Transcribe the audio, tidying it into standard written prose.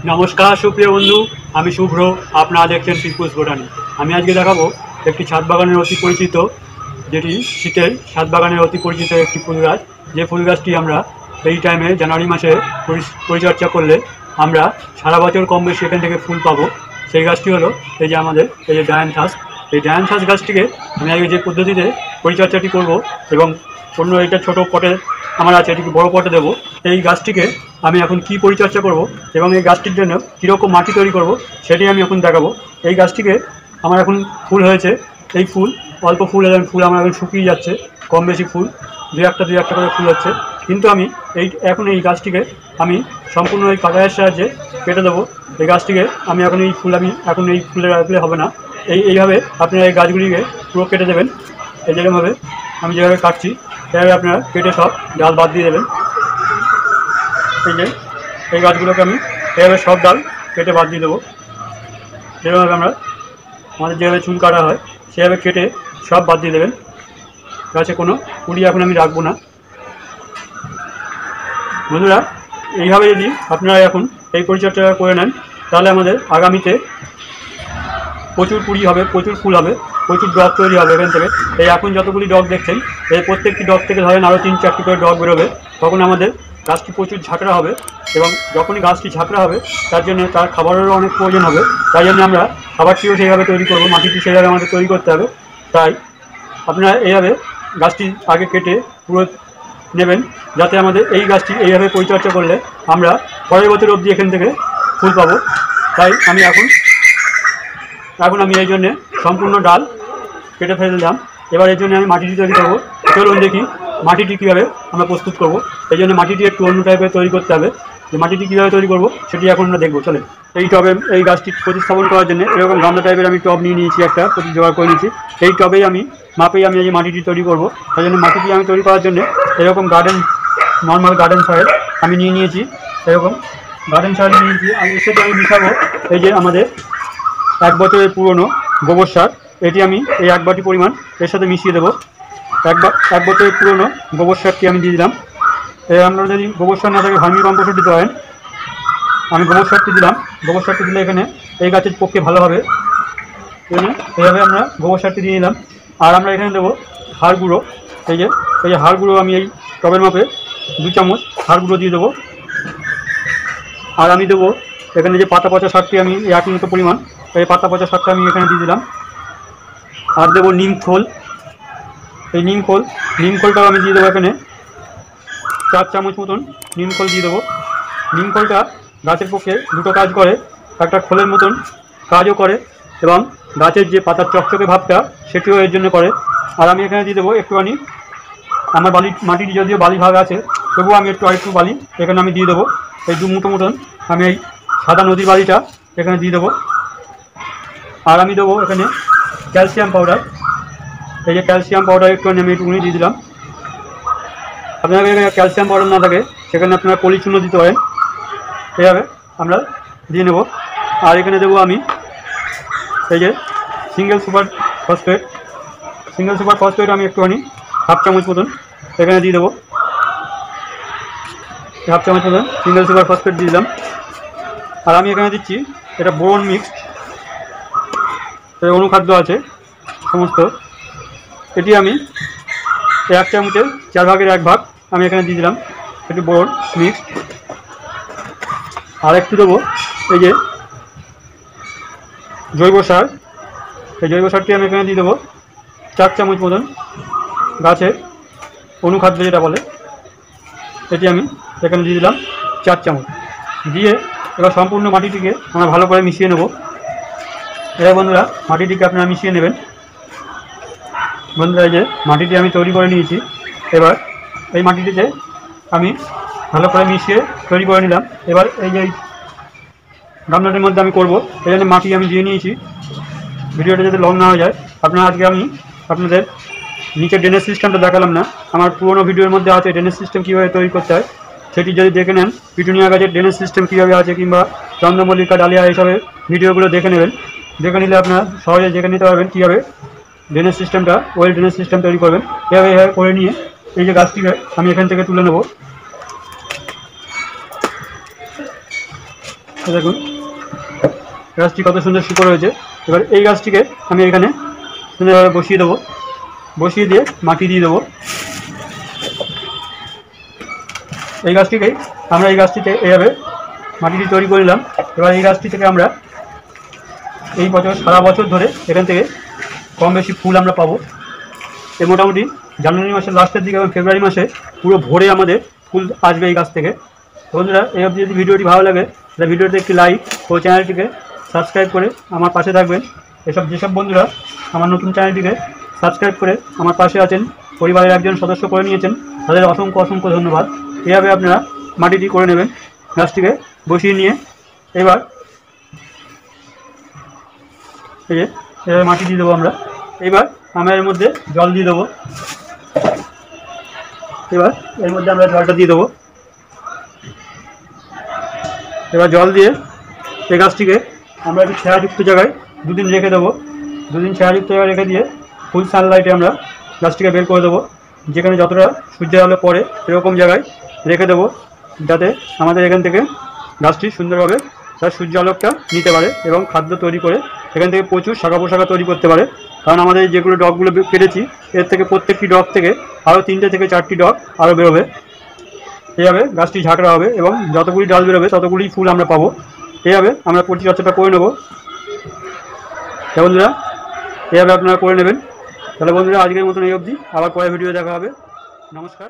नमस्कार सुप्रिय बंधु आमी शुभ्र आपनारा देखছেন पिपुल्स बोटानी। आमी आज के देखाबो एक छाद बागानेर अति परिचित जेटी शीतेर छाद बागानेर अति परिचित एक फुल गाछ। जे फुल गाछटी आमरा এই টাইমে জানুয়ারি মাসে পরিচর্যা করলে আমরা সারা বছর কম বেশি এখান থেকে ফুল পাবো। সেই গাছটি হলো এই যে আমাদের এই যে ডায়ান্থাস। এই ডায়ান্থাস গাছটিকে আমি আগে যে পদ্ধতিতে পরিচর্যাটি করব এবং অন্য এটা ছোট পটে আমার আছে এটিকে বড় পটে দেবো। এই গাছটিকে আমি এখন কি পরিচর্যা করব এবং এই গাছটির জন্য কীরকম মাটি তৈরি করব সেটি আমি এখন দেখাবো। এই গাছটিকে আমার এখন ফুল হয়েছে, এই ফুল অল্প ফুল ফুল আমার এখন শুকিয়ে যাচ্ছে, কম বেশি ফুল দুই একটা করে ফুল হচ্ছে, কিন্তু আমি এখন এই গাছটিকে আমি সম্পূর্ণ এই কাটারের সাহায্যে কেটে দেবো। এই গাছটিকে আমি এখন এই ফুলে রাখলে হবে না, এইভাবে আপনারা এই গাছগুলিকে পুরো কেটে দেবেন। এই যেরকমভাবে আমি যেভাবে কাটছি সেভাবে আপনারা কেটে সব ডাল বাদ দিয়ে দেবেন। এই যে এই গাছগুলোকে আমি এভাবে সব ডাল কেটে বাদ দিয়ে দেবো। যেভাবে আমাদের যেভাবে চুল কাটা হয় সেভাবে কেটে সব বাদ দিয়ে দেবেন। গাছে কোনো কুড়ি এখন আমি রাখবো না। বন্ধুরা, এইভাবে যদি আপনারা এখন এই পরিচর্যা করে নেন তাহলে আমাদের আগামীতে প্রচুর কুড়ি হবে, প্রচুর ফুল হবে, প্রচুর ডগ তৈরি হবে এখান থেকে। এই এখন যতগুলি ডগ দেখছেন এই প্রত্যেকটি ডগ থেকে ধরেন আরও 3-4টি করে ডগ বেরোবে। তখন আমাদের গাছটি প্রচুর ঝাঁকড়া হবে এবং যখনই গাছটি ঝাঁকড়া হবে তার জন্য তার খাবারেরও অনেক প্রয়োজন হবে। তাই জন্য আমরা খাবারটিও সেইভাবে তৈরি করব, মাটিটি সেইভাবে আমাদের তৈরি করতে হবে। তাই আপনারা এইভাবে গাছটি আগে কেটে পুরো নেবেন যাতে আমাদের এই গাছটি এইভাবে পরিচর্যা করলে আমরা পরের বছর অবধি এখান থেকে ফুল পাবো। তাই আমি এখন আমি এই জন্যে সম্পূর্ণ ডাল কেটে ফেলে দিলাম। এবার এর জন্য আমি মাটিটি তৈরি করবো। চলুন দেখি মাটিটি কীভাবে আমরা প্রস্তুত করব। এই জন্য মাটিটি একটু অন্য টাইপের তৈরি করতে হবে। যে মাটিটি কীভাবে তৈরি করব সেটি এখন আমরা দেখবো। চলেন, এই টবে এই গাছটি প্রতিস্থাপন করার জন্য এরকম গামলা টাইপের আমি টব নিয়ে নিয়েছি, একটা জোগাড় করে নিয়েছি। এই টবেই আমি মাপেই আমি এই মাটিটি তৈরি করব। তাই জন্য মাটিটি আমি তৈরি করার জন্য এরকম নর্মাল গার্ডেন সয়েল আমি নিয়ে নিয়েছি। এরকম গার্ডেন সয়েল নিয়ে নিয়েছি। আর এর সাথে আমি মিশাবো এই যে আমাদের 1 বছরের পুরনো গোবর সার। এটি আমি এই 1 বাটি পরিমাণ এর সাথে মিশিয়ে দেবো। 1 বছরের পুরনো গোবর সারটি আমি দিয়ে দিলাম। আপনারা যদি গোবর সার না থাকে ভার্মি কম্পোস্ট দিতে পারেন। আমি গোবর সারটি দিলাম। গোবর সারটি দিলে এখানে এই গাছের পক্ষে ভালো হবে। এখানে এইভাবে আমরা গোবর সারটি দিয়ে নিলাম। আর আমরা এখানে দেবো হাড় গুঁড়ো। এই যে হাড় গুঁড়ো আমি এই টবের মাপে 2 চামচ হাড় গুঁড়ো দিয়ে দেবো। আর আমি দেবো এখানে যে পাতা পচা সারটি আমি 1 মতো পরিমাণ, এই পাতা পচা সারটা আমি এখানে দিয়ে দিলাম। আর দেবো নিম খোল। এই নিম খোলটাও আমি দিয়ে দেবো এখানে 4 চামচ মতন নিম খোল দিয়ে দেবো। নিম খোলটা গাছের পক্ষে দুটো কাজ করে, একটা খোলের মতন কাজও করে এবং গাছের যে পাতার চকচকে ভাবটা সেটিও এর জন্য করে। আর আমি এখানে দিয়ে দেবো একটুখানি আমার মাটিটি যদিও বালি ভাগ আছে তবুও আমি আরেকটু বালি এখানে আমি দিয়ে দেবো। এই 2 মুঠো মতন আমি এই সাদা নদীর বালিটা এখানে দিয়ে দেবো। আর আমি দেবো এখানে ক্যালসিয়াম পাউডার। এই যে ক্যালসিয়াম পাউডার একটুখানি আমি একটুখানি দিয়ে দিলাম। আপনাদের এখানে ক্যালসিয়াম পাউডার না থাকে সেখানে আপনারা পলিচূর্ণ দিতে পারেন। এইভাবে আমরা দিয়ে নেব। আর এখানে দেবো আমি এই যে সিঙ্গেল সুপার ফসফেট আমি একটুখানি 1/2 চামচ মতন এখানে দিয়ে দেবো। 1/2 চামচ মতন সিঙ্গেল সুপার ফসফেট দিয়ে দিলাম। আর আমি এখানে দিচ্ছি এটা বোরন মিক্সড, অনুখাদ্য আছে সমস্ত। এটি আমি 1 চামচের 4 ভাগের 1 ভাগ আমি এখানে দিয়ে দিলাম। এটি বোরন মিক্সড। আর একটু দেবো এই যে জৈব সার। এই জৈব সারটি আমি এখানে দিয়ে দেবো 4 চামচ মতন, গাছের অনুখাদ্য যেটা বলে, এটি আমি এখানে দিয়ে দিলাম 4 চামচ। দিয়ে এবার সম্পূর্ণ মাটিটিকে আমরা ভালো করে মিশিয়ে নেব। এবার বন্ধুরা মাটিটিকে আপনারা মিশিয়ে নেবেন। বন্ধুরা এই যে মাটিটি আমি তৈরি করে নিয়েছি। এবার এই মাটিটিতে আমি ভালো করে মিশিয়ে তৈরি করে নিলাম। এবার এই যে গামলাটির মধ্যে আমি করব, এই জন্য মাটি আমি দিয়ে নিয়েছি। ভিডিওটা যাতে লং না হয়ে যায়, আজকে আমি আপনাদের নিচে ড্রেনেজ সিস্টেমটা দেখালাম না। আমার পুরোনো ভিডিওর মধ্যে আছে ড্রেনেজ সিস্টেম কীভাবে তৈরি করতে হয়, সেটি যদি দেখে নেন। পিটুনিয়া গাছের ড্রেনেজ সিস্টেম কীভাবে আছে কিংবা চন্দ্রমল্লিকা, ডালিয়া এইসবের ভিডিওগুলো দেখে নেবেন। দেখে নিলে আপনারা সহজে দেখে নিতে পারবেন কীভাবে ড্রেনেজ সিস্টেমটা ওয়েল ড্রেনেজ সিস্টেম তৈরি করবেন। এভাবে করে নিয়ে এই যে গাছটিকে আমি এখান থেকে তুলে নেব। দেখুন গাছটি কত সুন্দর শিকড় হয়েছে। এবার এই গাছটিকে আমি এখানে সুন্দরভাবে বসিয়ে দেবো, বসিয়ে দিয়ে মাটি দিয়ে দেবো। এই গাছটিকেই আমরা এই গাছটিতে এইভাবে মাটিটি তৈরি করে নিলাম। এবার এই গাছটি থেকে আমরা এই বছর সারা বছর ধরে এখান থেকে কম বেশি ফুল আমরা পাবো। এ মোটামুটি জানুয়ারি মাসের লাস্টের দিকে এবং ফেব্রুয়ারি মাসে পুরো ভোরে আমাদের ফুল আসবে এই গাছ থেকে। বন্ধুরা, এই অবধি যদি ভিডিওটি ভালো লাগে তাহলে ভিডিওতে একটি লাইক ও চ্যানেলটিকে সাবস্ক্রাইব করে আমার পাশে থাকবেন। যেসব বন্ধুরা আমার নতুন চ্যানেলটিকে সাবস্ক্রাইব করে আমার পাশে আছেন, পরিবারের একজন সদস্য করে নিয়েছেন, তাদের অসংখ্য অসংখ্য ধন্যবাদ। এইভাবে আপনারা মাটিটি করে নেবেন, গাছটিকে বসিয়ে নিয়ে এবার এই যে এবার মাটি দিয়ে দেবো আমরা। এবার আমরা এর মধ্যে জল দিয়ে দেবো। এবার এর মধ্যে আমরা জলটা দিয়ে দেবো। এবার জল দিয়ে এই গাছটিকে আমরা একটু ছায়াযুক্ত জায়গায় দুদিন রেখে দেবো। দুদিন ছায়াযুক্ত জায়গায় রেখে দিয়ে ফুল সানলাইটে আমরা গাছটিকে বের করে দেবো। যেখানে যতটা সূর্যের আলো পড়ে সেরকম জায়গায় রেখে দেবো, যাতে আমাদের এখান থেকে গাছটি সুন্দরভাবে তার সূর্য আলোকটা নিতে পারে এবং খাদ্য তৈরি করে এখান থেকে প্রচুর শাখা পোশাখা তৈরি করতে পারে। কারণ আমাদের যেগুলো ডগগুলো কেটেছি এর থেকে প্রত্যেকটি ডগ থেকে আরও 3টে থেকে 4টি ডগ আরও বেরোবে। এইভাবে গাছটি ঝাঁকড়া হবে এবং যতগুলি ডাল বেরোবে ততগুলি ফুল আমরা পাবো। এইভাবে আমরা পরিচর্যাটা করে নেবো। বন্ধুরা, এইভাবে আপনারা করে নেবেন। তাহলে বন্ধুরা, আজকের মতন এই অবধি, আবার পরে ভিডিও দেখা হবে। নমস্কার।